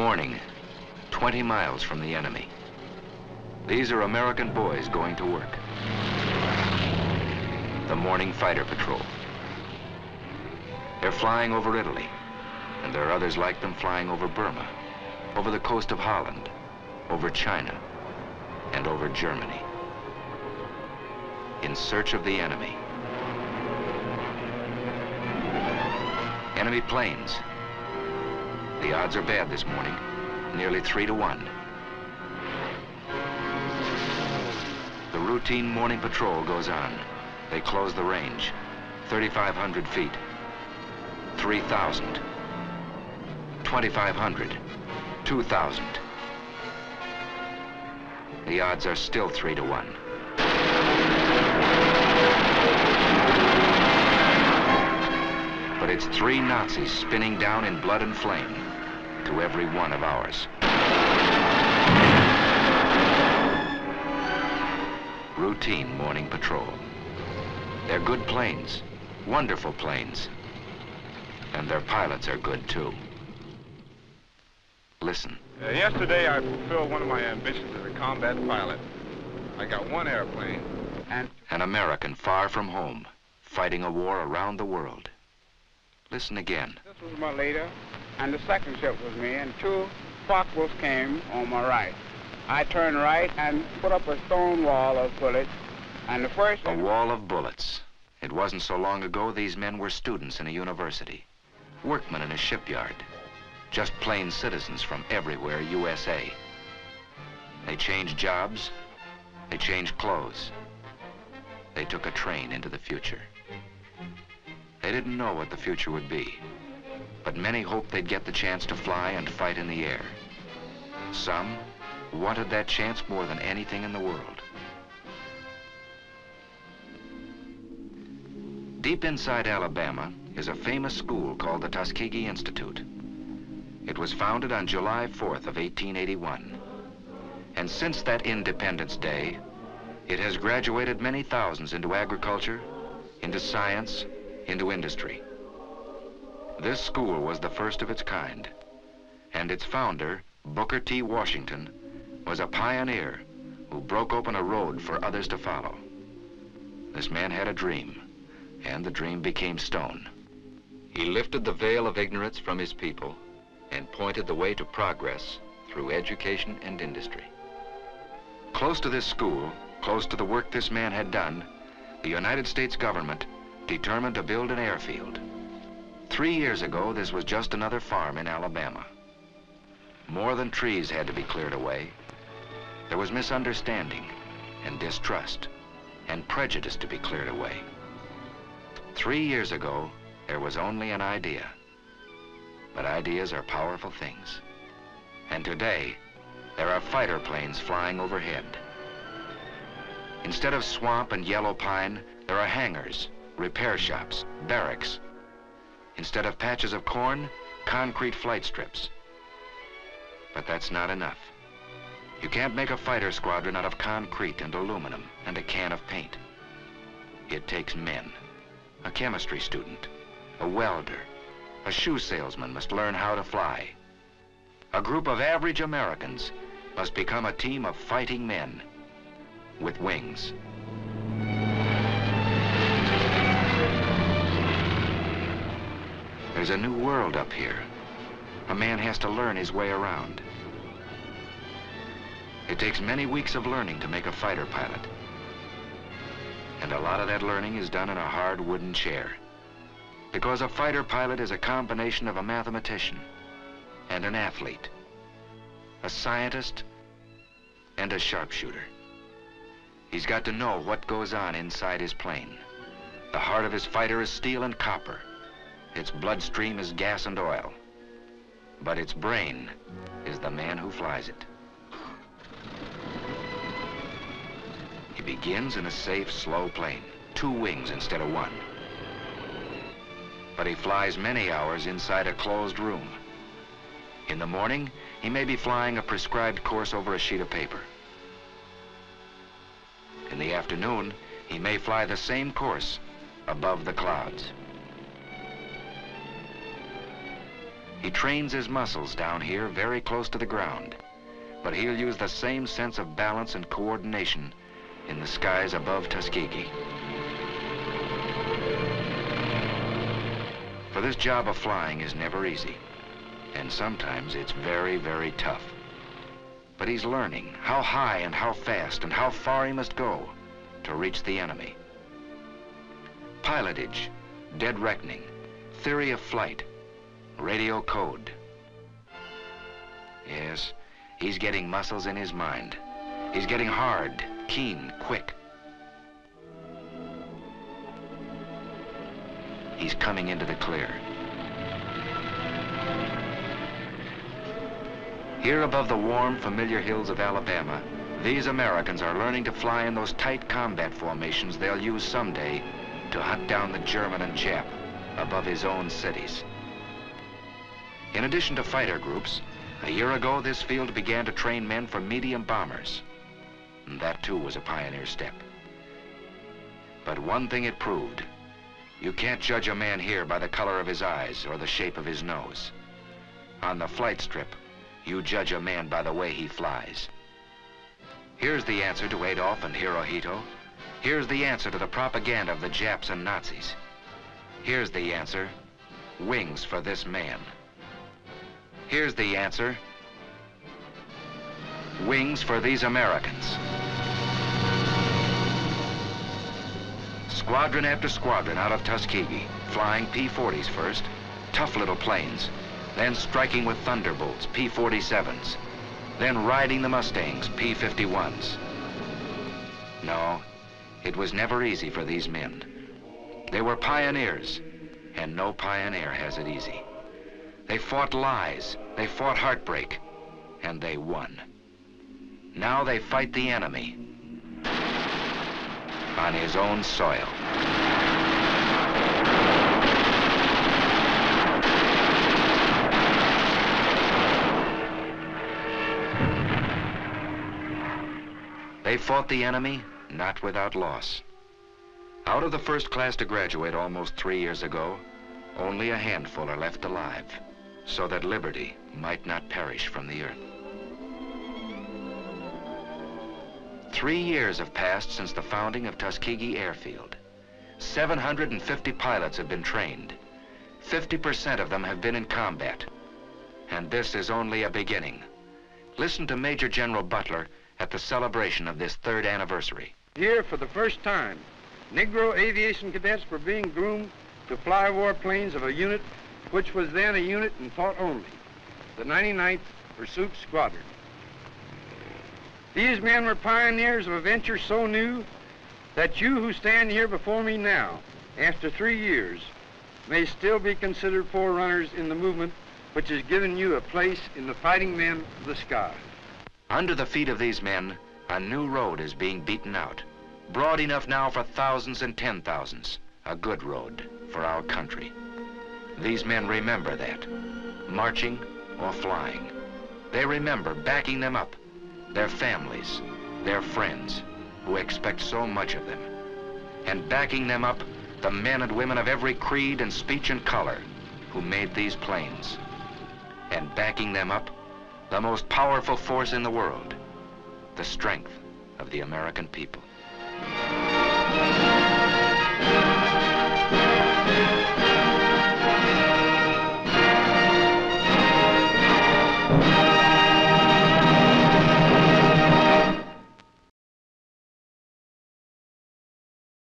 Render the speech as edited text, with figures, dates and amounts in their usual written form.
morning, 20 miles from the enemy. These are American boys going to work. The morning fighter patrol. They're flying over Italy, and there are others like them flying over Burma, over the coast of Holland, over China, and over Germany. In search of the enemy. Enemy planes. The odds are bad this morning, nearly 3 to 1. The routine morning patrol goes on. They close the range, 3,500 feet, 3,000, 2,500, 2,000. The odds are still 3 to 1. But it's 3 Nazis spinning down in blood and flame to every one of ours. Routine morning patrol. They're good planes, wonderful planes. And their pilots are good too. Listen. Yesterday I fulfilled one of my ambitions as a combat pilot. I got 1 airplane and... An American far from home, fighting a war around the world. Listen again. This was my leader, and the second ship was me, and 2 Focke-Wulfs came on my right. I turned right and put up a stone wall of bullets, and the first... A wall of bullets. It wasn't so long ago these men were students in a university, workmen in a shipyard, just plain citizens from everywhere USA. They changed jobs, they changed clothes. They took a train into the future. They didn't know what the future would be, but many hoped they'd get the chance to fly and fight in the air. Some wanted that chance more than anything in the world. Deep inside Alabama is a famous school called the Tuskegee Institute. It was founded on July 4th of 1881. And since that Independence Day, it has graduated many thousands into agriculture, into science, into industry. This school was the first of its kind, and its founder, Booker T. Washington, was a pioneer who broke open a road for others to follow. This man had a dream, and the dream became stone. He lifted the veil of ignorance from his people and pointed the way to progress through education and industry. Close to this school, close to the work this man had done, the United States government determined to build an airfield. 3 years ago, this was just another farm in Alabama. More than trees had to be cleared away. There was misunderstanding and distrust and prejudice to be cleared away. 3 years ago, there was only an idea. But ideas are powerful things. And today, there are fighter planes flying overhead. Instead of swamp and yellow pine, there are hangars, repair shops, barracks. Instead of patches of corn, concrete flight strips. But that's not enough. You can't make a fighter squadron out of concrete and aluminum and a can of paint. It takes men. A chemistry student, a welder, a shoe salesman must learn how to fly. A group of average Americans must become a team of fighting men with wings. There's a new world up here. A man has to learn his way around. It takes many weeks of learning to make a fighter pilot. And a lot of that learning is done in a hard wooden chair. Because a fighter pilot is a combination of a mathematician and an athlete, a scientist and a sharpshooter. He's got to know what goes on inside his plane. The heart of his fighter is steel and copper. Its bloodstream is gas and oil. But its brain is the man who flies it. He begins in a safe, slow plane, 2 wings instead of 1. But he flies many hours inside a closed room. In the morning, he may be flying a prescribed course over a sheet of paper. In the afternoon, he may fly the same course above the clouds. He trains his muscles down here very close to the ground, but he'll use the same sense of balance and coordination in the skies above Tuskegee. For this job of flying is never easy, and sometimes it's very, very tough. But he's learning how high and how fast and how far he must go to reach the enemy. Pilotage, dead reckoning, theory of flight, radio code. Yes, he's getting muscles in his mind. He's getting hard, keen, quick. He's coming into the clear. Here above the warm, familiar hills of Alabama, these Americans are learning to fly in those tight combat formations they'll use someday to hunt down the German and Jap above his own cities. In addition to fighter groups, a year ago this field began to train men for medium bombers. And that too was a pioneer step. But one thing it proved: you can't judge a man here by the color of his eyes or the shape of his nose. On the flight strip, you judge a man by the way he flies. Here's the answer to Adolf and Hirohito. Here's the answer to the propaganda of the Japs and Nazis. Here's the answer: wings for this man. Here's the answer: wings for these Americans. Squadron after squadron out of Tuskegee, flying P-40s first, tough little planes, then striking with Thunderbolts, P-47s, then riding the Mustangs, P-51s. No, it was never easy for these men. They were pioneers, and no pioneer has it easy. They fought lies, they fought heartbreak, and they won. Now they fight the enemy on his own soil. They fought the enemy, not without loss. Out of the first class to graduate almost 3 years ago, only a handful are left alive, so that liberty might not perish from the earth. 3 years have passed since the founding of Tuskegee Airfield. 750 pilots have been trained. 50% of them have been in combat. And this is only a beginning. Listen to Major General Butler at the celebration of this 3rd anniversary. Here, for the first time, Negro aviation cadets were being groomed to fly warplanes of a unit which was then a unit in thought only, the 99th Pursuit Squadron. These men were pioneers of a venture so new that you who stand here before me now, after 3 years, may still be considered forerunners in the movement which has given you a place in the fighting men of the sky. Under the feet of these men, a new road is being beaten out. Broad enough now for thousands and 10,000s. A good road for our country. These men remember that, marching or flying. They remember backing them up, their families, their friends, who expect so much of them. And backing them up, the men and women of every creed and speech and color who made these planes. And backing them up, the most powerful force in the world, the strength of the American people.